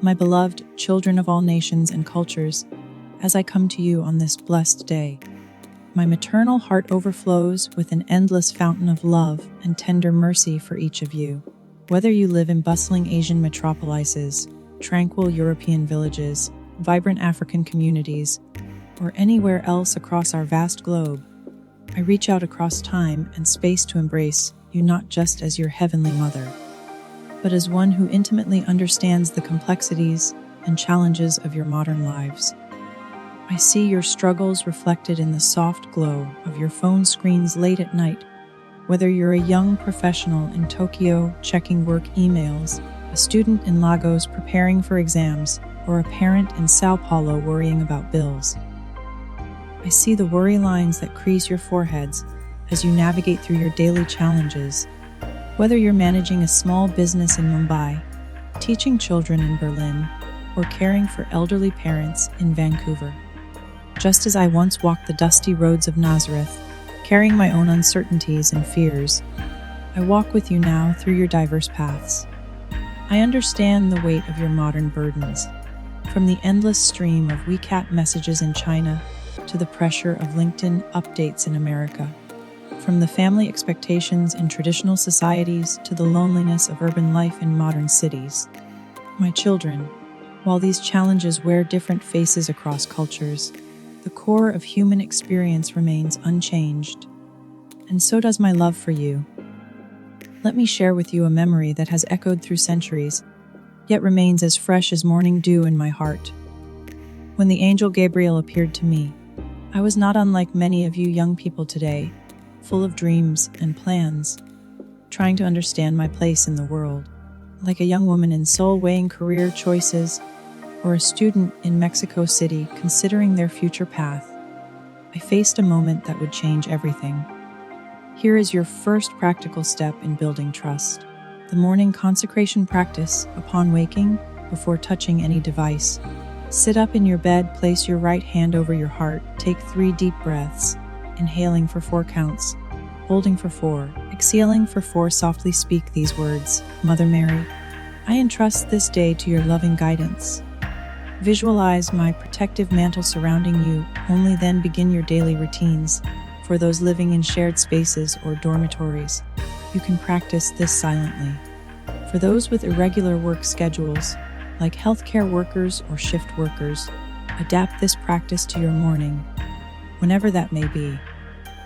my beloved children of all nations and cultures, as I come to you on this blessed day. My maternal heart overflows with an endless fountain of love and tender mercy for each of you. Whether you live in bustling Asian metropolises, tranquil European villages, vibrant African communities, or anywhere else across our vast globe, I reach out across time and space to embrace you not just as your heavenly mother, but as one who intimately understands the complexities and challenges of your modern lives. I see your struggles reflected in the soft glow of your phone screens late at night, whether you're a young professional in Tokyo checking work emails, a student in Lagos preparing for exams, or a parent in Sao Paulo worrying about bills. I see the worry lines that crease your foreheads as you navigate through your daily challenges, whether you're managing a small business in Mumbai, teaching children in Berlin, or caring for elderly parents in Vancouver. Just as I once walked the dusty roads of Nazareth, carrying my own uncertainties and fears, I walk with you now through your diverse paths. I understand the weight of your modern burdens, from the endless stream of WeChat messages in China to the pressure of LinkedIn updates in America, from the family expectations in traditional societies to the loneliness of urban life in modern cities. My children, while these challenges wear different faces across cultures, the core of human experience remains unchanged, and so does my love for you. Let me share with you a memory that has echoed through centuries, yet remains as fresh as morning dew in my heart. When the angel Gabriel appeared to me, I was not unlike many of you young people today, full of dreams and plans, trying to understand my place in the world. Like a young woman in Seoul weighing career choices, or a student in Mexico City considering their future path, I faced a moment that would change everything. Here is your first practical step in building trust. The morning consecration practice upon waking, before touching any device. Sit up in your bed, place your right hand over your heart, take 3 deep breaths, inhaling for 4 counts, holding for 4, exhaling for 4. Softly speak these words: Mother Mary, I entrust this day to your loving guidance. Visualize my protective mantle surrounding you. Only then begin your daily routines. For those living in shared spaces or dormitories, you can practice this silently. For those with irregular work schedules, like healthcare workers or shift workers, adapt this practice to your morning, whenever that may be.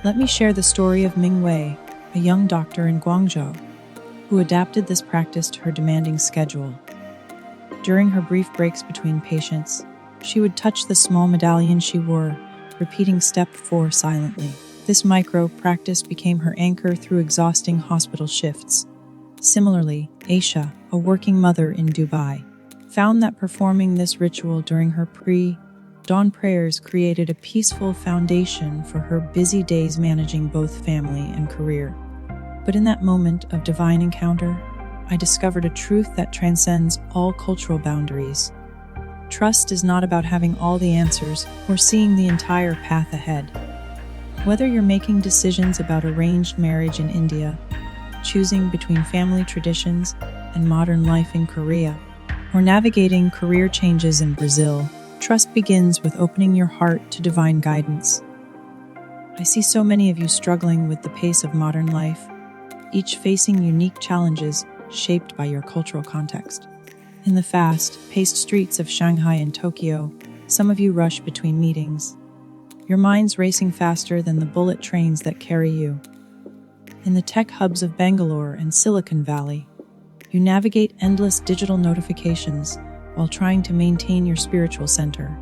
Let me share the story of Ming Wei, a young doctor in Guangzhou, who adapted this practice to her demanding schedule. During her brief breaks between patients, she would touch the small medallion she wore, repeating step 4 silently. This micro practice became her anchor through exhausting hospital shifts. Similarly, Aisha, a working mother in Dubai, found that performing this ritual during her pre-dawn prayers created a peaceful foundation for her busy days managing both family and career. But in that moment of divine encounter, I discovered a truth that transcends all cultural boundaries. Trust is not about having all the answers or seeing the entire path ahead. Whether you're making decisions about arranged marriage in India, choosing between family traditions and modern life in Korea, or navigating career changes in Brazil, trust begins with opening your heart to divine guidance. I see so many of you struggling with the pace of modern life, each facing unique challenges shaped by your cultural context. In the fast-paced streets of Shanghai and Tokyo, some of you rush between meetings, your minds racing faster than the bullet trains that carry you. In the tech hubs of Bangalore and Silicon Valley, you navigate endless digital notifications while trying to maintain your spiritual center.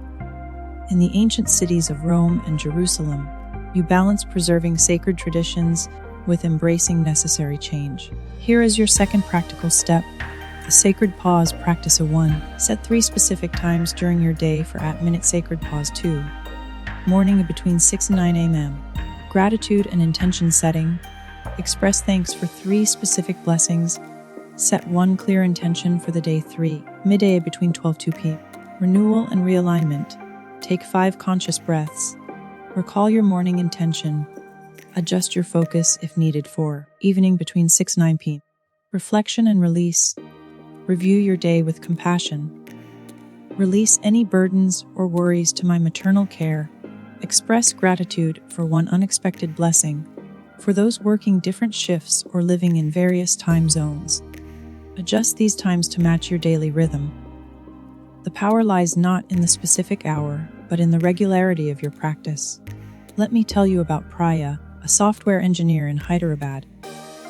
In the ancient cities of Rome and Jerusalem, you balance preserving sacred traditions with embracing necessary change. Here is your second practical step, the Sacred Pause Practice 1. Set 3 specific times during your day for at-minute Sacred Pause 2. Morning between 6 and 9 a.m. Gratitude and intention setting. Express thanks for 3 specific blessings. Set 1 clear intention for the day 3. Midday between 12 p.m. Renewal and realignment. Take 5 conscious breaths. Recall your morning intention. Adjust your focus if needed. 4. Evening between 6 and 9 p.m. Reflection and release. Review your day with compassion. Release any burdens or worries to my maternal care. Express gratitude for one unexpected blessing. For those working different shifts or living in various time zones, adjust these times to match your daily rhythm. The power lies not in the specific hour, but in the regularity of your practice. Let me tell you about Priya, a software engineer in Hyderabad,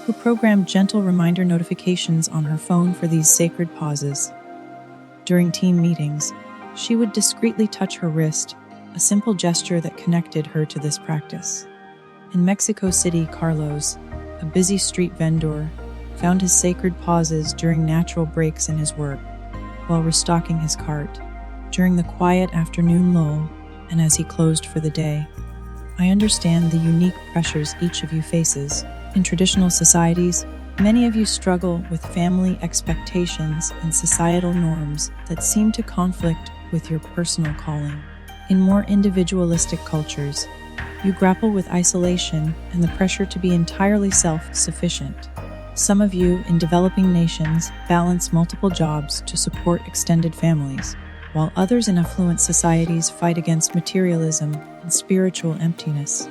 who programmed gentle reminder notifications on her phone for these sacred pauses. During team meetings, she would discreetly touch her wrist, a simple gesture that connected her to this practice. In Mexico City, Carlos, a busy street vendor, found his sacred pauses during natural breaks in his work, while restocking his cart, during the quiet afternoon lull, and as he closed for the day. I understand the unique pressures each of you faces. In traditional societies, many of you struggle with family expectations and societal norms that seem to conflict with your personal calling. In more individualistic cultures, you grapple with isolation and the pressure to be entirely self-sufficient. Some of you in developing nations balance multiple jobs to support extended families, while others in affluent societies fight against materialism and spiritual emptiness.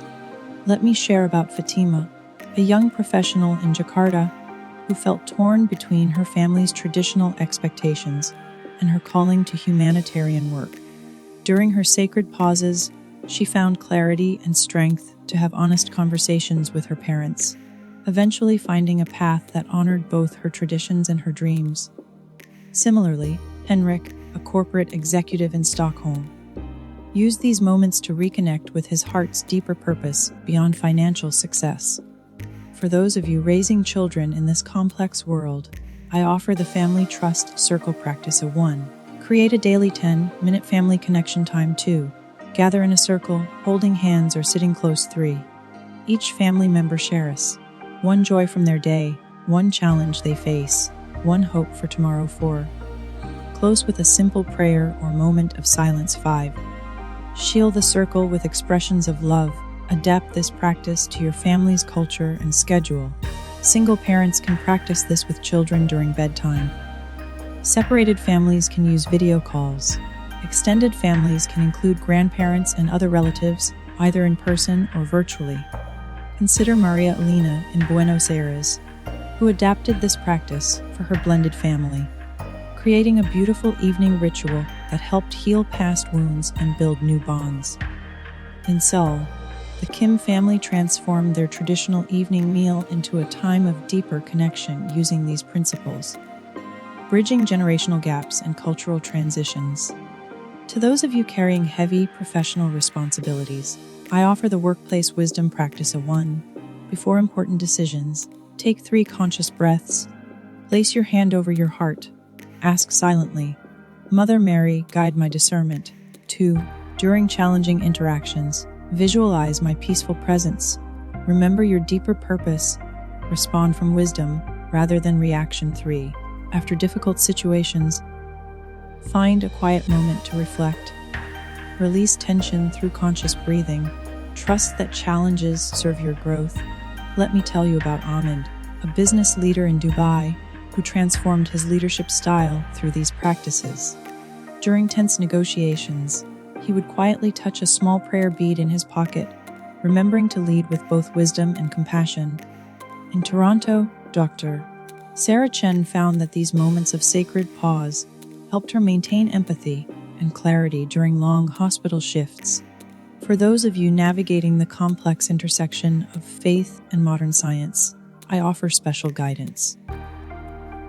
Let me share about Fatima, a young professional in Jakarta who felt torn between her family's traditional expectations and her calling to humanitarian work. During her sacred pauses, she found clarity and strength to have honest conversations with her parents, eventually finding a path that honored both her traditions and her dreams. Similarly, Henrik, a corporate executive in Stockholm, used these moments to reconnect with his heart's deeper purpose beyond financial success. For those of you raising children in this complex world, I offer the Family Trust Circle Practice of 1. Create a daily 10-minute family connection time 2. Gather in a circle, holding hands or sitting close 3. Each family member shares one joy from their day, one challenge they face, one hope for tomorrow 4. Close with a simple prayer or moment of silence 5. Seal the circle with expressions of love. Adapt this practice to your family's culture and schedule. Single parents can practice this with children during bedtime. Separated families can use video calls. Extended families can include grandparents and other relatives, either in person or virtually. Consider Maria Elena in Buenos Aires, who adapted this practice for her blended family, creating a beautiful evening ritual that helped heal past wounds and build new bonds. In Seoul, the Kim family transformed their traditional evening meal into a time of deeper connection using these principles, bridging generational gaps and cultural transitions. To those of you carrying heavy professional responsibilities, I offer the Workplace Wisdom Practice of 1. Before important decisions, take 3 conscious breaths. Place your hand over your heart. Ask silently, Mother Mary, guide my discernment. 2. During challenging interactions, visualize my peaceful presence. Remember your deeper purpose. Respond from wisdom rather than reaction. 3. After difficult situations, find a quiet moment to reflect. Release tension through conscious breathing. Trust that challenges serve your growth. Let me tell you about Ahmed, a business leader in Dubai who transformed his leadership style through these practices. During tense negotiations, he would quietly touch a small prayer bead in his pocket, remembering to lead with both wisdom and compassion. In Toronto, Dr. Sarah Chen found that these moments of sacred pause helped her maintain empathy and clarity during long hospital shifts. For those of you navigating the complex intersection of faith and modern science, I offer special guidance.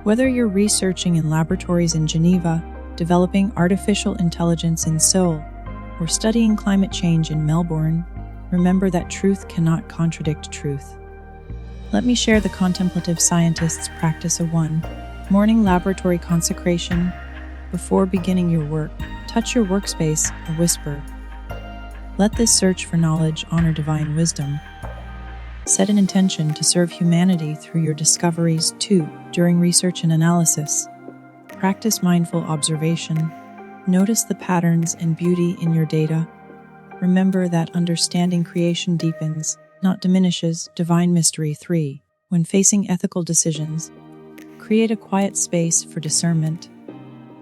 Whether you're researching in laboratories in Geneva, developing artificial intelligence in Seoul, or studying climate change in Melbourne, remember that truth cannot contradict truth. Let me share the contemplative scientist's practice of 1. Morning laboratory consecration. Before beginning your work, touch your workspace or whisper. Let this search for knowledge honor divine wisdom. Set an intention to serve humanity through your discoveries. 2. During research and analysis, practice mindful observation. Notice the patterns and beauty in your data. Remember that understanding creation deepens, not diminishes, divine mystery. 3. When facing ethical decisions, create a quiet space for discernment.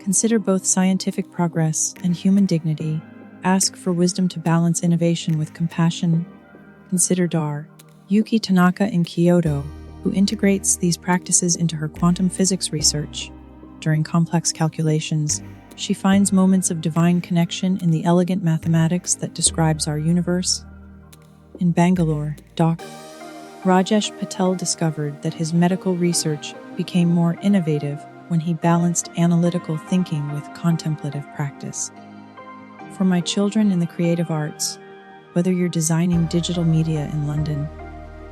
Consider both scientific progress and human dignity. Ask for wisdom to balance innovation with compassion. Consider Dar. Yuki Tanaka in Kyoto, who integrates these practices into her quantum physics research. During complex calculations, she finds moments of divine connection in the elegant mathematics that describes our universe. In Bangalore, Dr. Rajesh Patel discovered that his medical research became more innovative when he balanced analytical thinking with contemplative practice. For my children in the creative arts, whether you're designing digital media in London,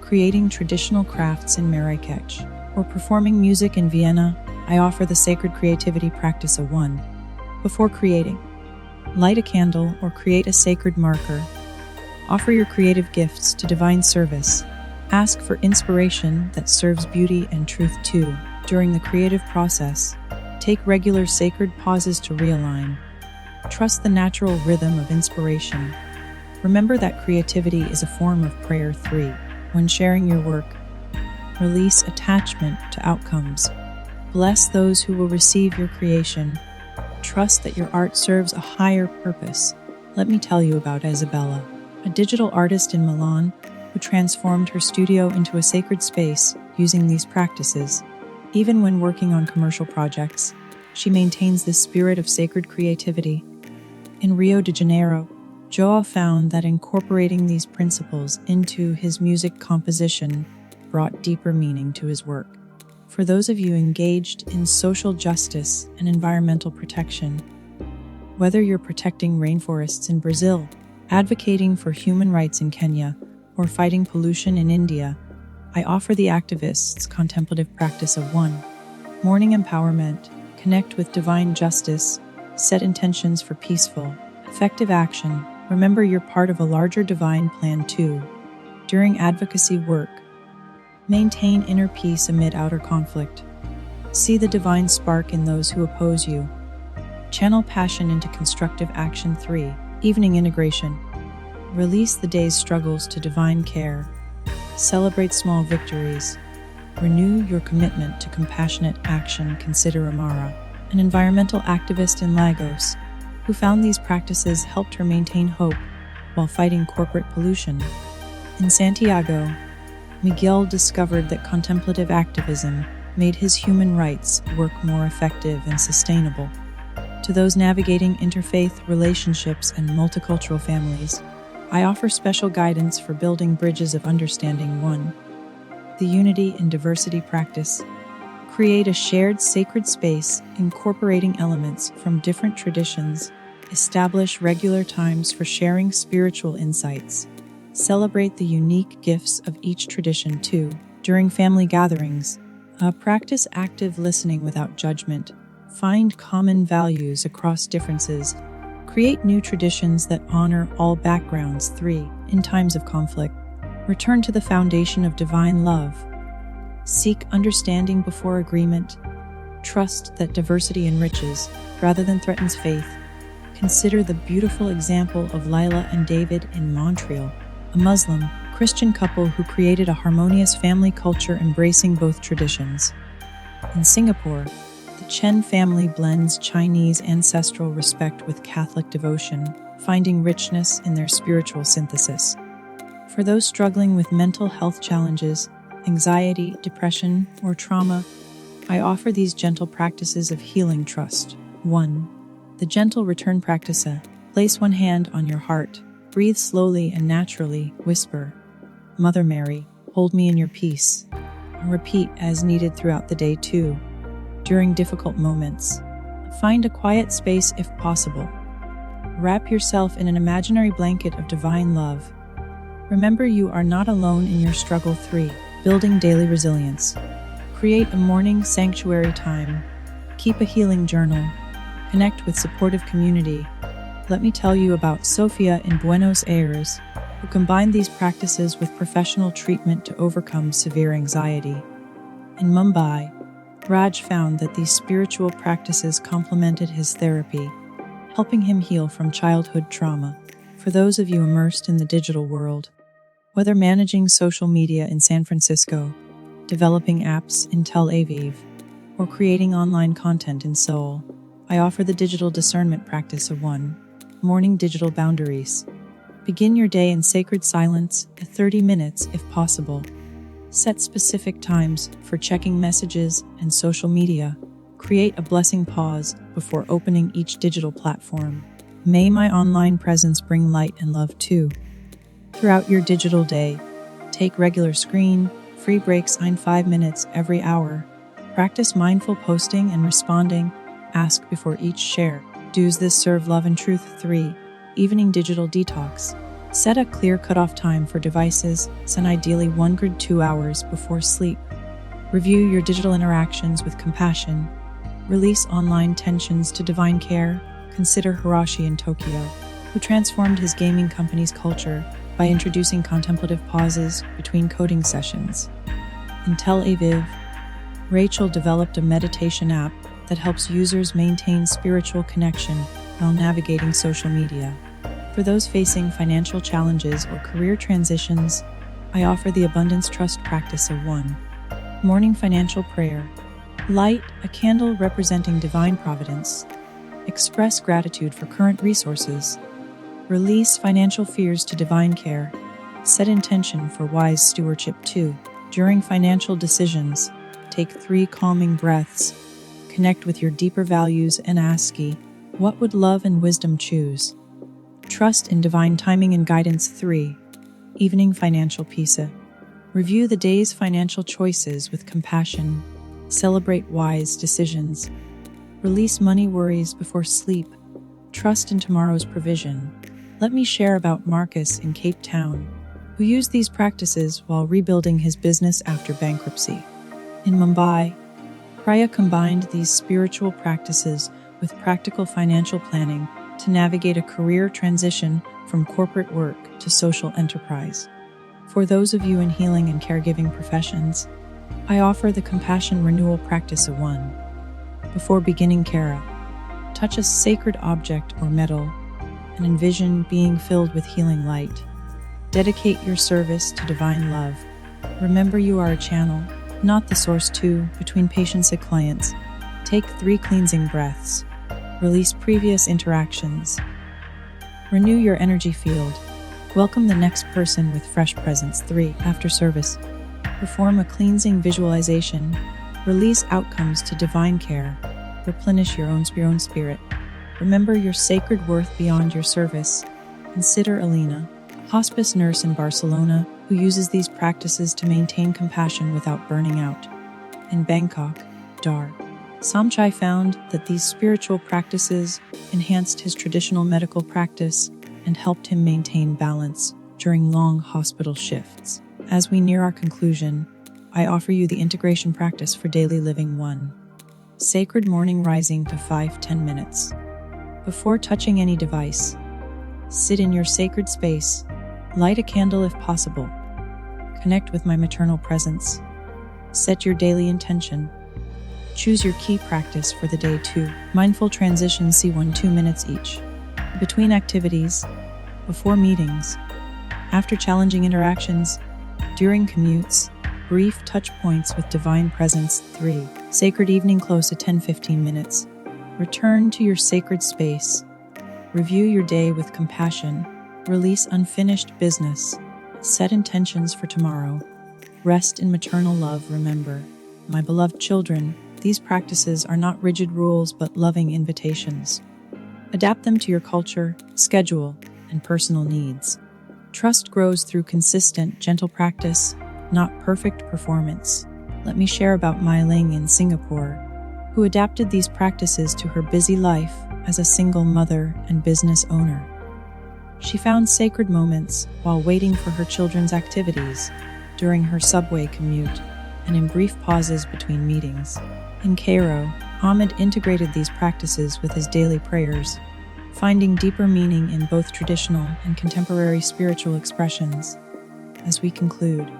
creating traditional crafts in Marrakech, or performing music in Vienna, I offer the sacred creativity practice of 1. Before creating, light a candle or create a sacred marker. Offer your creative gifts to divine service. Ask for inspiration that serves beauty and truth too. During the creative process, take regular sacred pauses to realign. Trust the natural rhythm of inspiration. Remember that creativity is a form of prayer. 3. When sharing your work, release attachment to outcomes. Bless those who will receive your creation. Trust that your art serves a higher purpose. Let me tell you about Isabella, a digital artist in Milan who transformed her studio into a sacred space using these practices. Even when working on commercial projects, she maintains this spirit of sacred creativity. In Rio de Janeiro, Joao found that incorporating these principles into his music composition brought deeper meaning to his work. For those of you engaged in social justice and environmental protection, whether you're protecting rainforests in Brazil, advocating for human rights in Kenya, or fighting pollution in India, I offer the activists' contemplative practice of 1. Morning empowerment. Connect with divine justice. Set intentions for peaceful, effective action. Remember you're part of a larger divine plan too. During advocacy work, maintain inner peace amid outer conflict. See the divine spark in those who oppose you. Channel passion into constructive action. 3. Evening integration. Release the day's struggles to divine care. Celebrate small victories. Renew your commitment to compassionate action. Consider Amara, an environmental activist in Lagos, who found these practices helped her maintain hope while fighting corporate pollution. In Santiago, Miguel discovered that contemplative activism made his human rights work more effective and sustainable. To those navigating interfaith relationships and multicultural families, I offer special guidance for building bridges of understanding. 1. The unity and diversity practice. Create a shared sacred space incorporating elements from different traditions. Establish regular times for sharing spiritual insights. Celebrate the unique gifts of each tradition. 2. During family gatherings, practice active listening without judgment. Find common values across differences. Create new traditions that honor all backgrounds. 3. In times of conflict, return to the foundation of divine love. Seek understanding before agreement. Trust that diversity enriches rather than threatens faith. Consider the beautiful example of Lila and David in Montreal, a Muslim, Christian couple who created a harmonious family culture embracing both traditions. In Singapore, the Chen family blends Chinese ancestral respect with Catholic devotion, finding richness in their spiritual synthesis. For those struggling with mental health challenges, anxiety, depression, or trauma, I offer these gentle practices of healing. Trust. 1. The gentle return practice. Place one hand on your heart. Breathe slowly and naturally. Whisper, Mother Mary, hold me in your peace. And repeat as needed throughout the day. 2. During difficult moments, find a quiet space if possible. Wrap yourself in an imaginary blanket of divine love. Remember you are not alone in your struggle. 3. Building daily resilience. Create a morning sanctuary time. Keep a healing journal. Connect with supportive community. Let me tell you about Sofia in Buenos Aires, who combined these practices with professional treatment to overcome severe anxiety. In Mumbai, Raj found that these spiritual practices complemented his therapy, helping him heal from childhood trauma. For those of you immersed in the digital world, whether managing social media in San Francisco, developing apps in Tel Aviv, or creating online content in Seoul, I offer the digital discernment practice of 1. Morning digital boundaries. Begin your day in sacred silence, 30 minutes if possible. Set specific times for checking messages and social media. Create a blessing pause before opening each digital platform. May my online presence bring light and love too. Throughout your digital day, take regular screen-free breaks 5 minutes every hour. Practice mindful posting and responding. Ask before each share. Does this serve love and truth? 3. Evening digital detox. Set a clear cutoff time for devices, and ideally 2 hours before sleep. Review your digital interactions with compassion. Release online tensions to divine care. Consider Hiroshi in Tokyo, who transformed his gaming company's culture by introducing contemplative pauses between coding sessions. In Tel Aviv, Rachel developed a meditation app that helps users maintain spiritual connection while navigating social media. For those facing financial challenges or career transitions, I offer the Abundance Trust practice of 1. Morning financial prayer. Light a candle representing divine providence. Express gratitude for current resources. Release financial fears to divine care. Set intention for wise stewardship. 2. During financial decisions, take 3 calming breaths. Connect with your deeper values and ask, what would love and wisdom choose? Trust in divine timing and guidance. 3. Evening financial peace. Review the day's financial choices with compassion. Celebrate wise decisions. Release money worries before sleep. Trust in tomorrow's provision. Let me share about Marcus in Cape Town, who used these practices while rebuilding his business after bankruptcy. In Mumbai, Priya combined these spiritual practices with practical financial planning to navigate a career transition from corporate work to social enterprise. For those of you in healing and caregiving professions, I offer the compassion renewal practice of 1. Before beginning care, touch a sacred object or metal and envision being filled with healing light. Dedicate your service to divine love. Remember you are a channel, not the source. 2. Between patients and clients, take 3 cleansing breaths. Release previous interactions. Renew your energy field. Welcome the next person with fresh presence. 3. After service, perform a cleansing visualization. Release outcomes to divine care. Replenish your own spirit. Remember your sacred worth beyond your service. Consider Alina, a hospice nurse in Barcelona, who uses these practices to maintain compassion without burning out. In Bangkok, Dar Samchai found that these spiritual practices enhanced his traditional medical practice and helped him maintain balance during long hospital shifts. As we near our conclusion, I offer you the integration practice for daily living. 1. Sacred morning rising to 5-10 minutes. Before touching any device, sit in your sacred space, light a candle if possible. Connect with my maternal presence. Set your daily intention. Choose your key practice for the day. 2. Mindful transitions. C1 2 minutes each. Between activities, before meetings, after challenging interactions, during commutes, brief touch points with divine presence. 3. Sacred evening close to 10-15 minutes. Return to your sacred space. Review your day with compassion. Release unfinished business. Set intentions for tomorrow. Rest in maternal love. Remember, my beloved children, these practices are not rigid rules but loving invitations. Adapt them to your culture, schedule, and personal needs. Trust grows through consistent, gentle practice, not perfect performance. Let me share about Mai Ling in Singapore, who adapted these practices to her busy life as a single mother and business owner. She found sacred moments while waiting for her children's activities, during her subway commute, and in brief pauses between meetings. In Cairo, Ahmed integrated these practices with his daily prayers, finding deeper meaning in both traditional and contemporary spiritual expressions. As we conclude,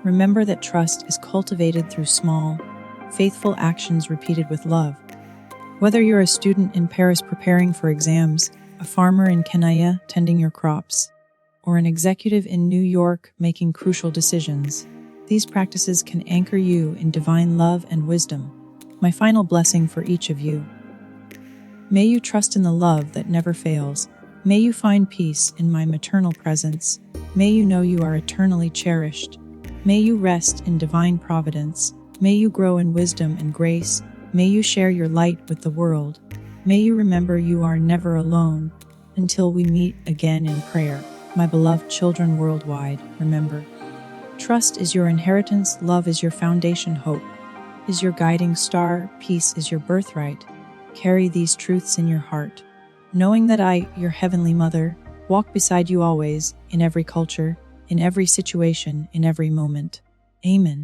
remember that trust is cultivated through small, faithful actions repeated with love. Whether you're a student in Paris preparing for exams, a farmer in Kenya tending your crops, or an executive in New York making crucial decisions, these practices can anchor you in divine love and wisdom. My final blessing for each of you. May you trust in the love that never fails. May you find peace in my maternal presence. May you know you are eternally cherished. May you rest in divine providence. May you grow in wisdom and grace. May you share your light with the world. May you remember you are never alone. Until we meet again in prayer, my beloved children worldwide, remember, trust is your inheritance, love is your foundation, hope is your guiding star, peace is your birthright. Carry these truths in your heart, knowing that I, your heavenly mother, walk beside you always, in every culture, in every situation, in every moment. Amen.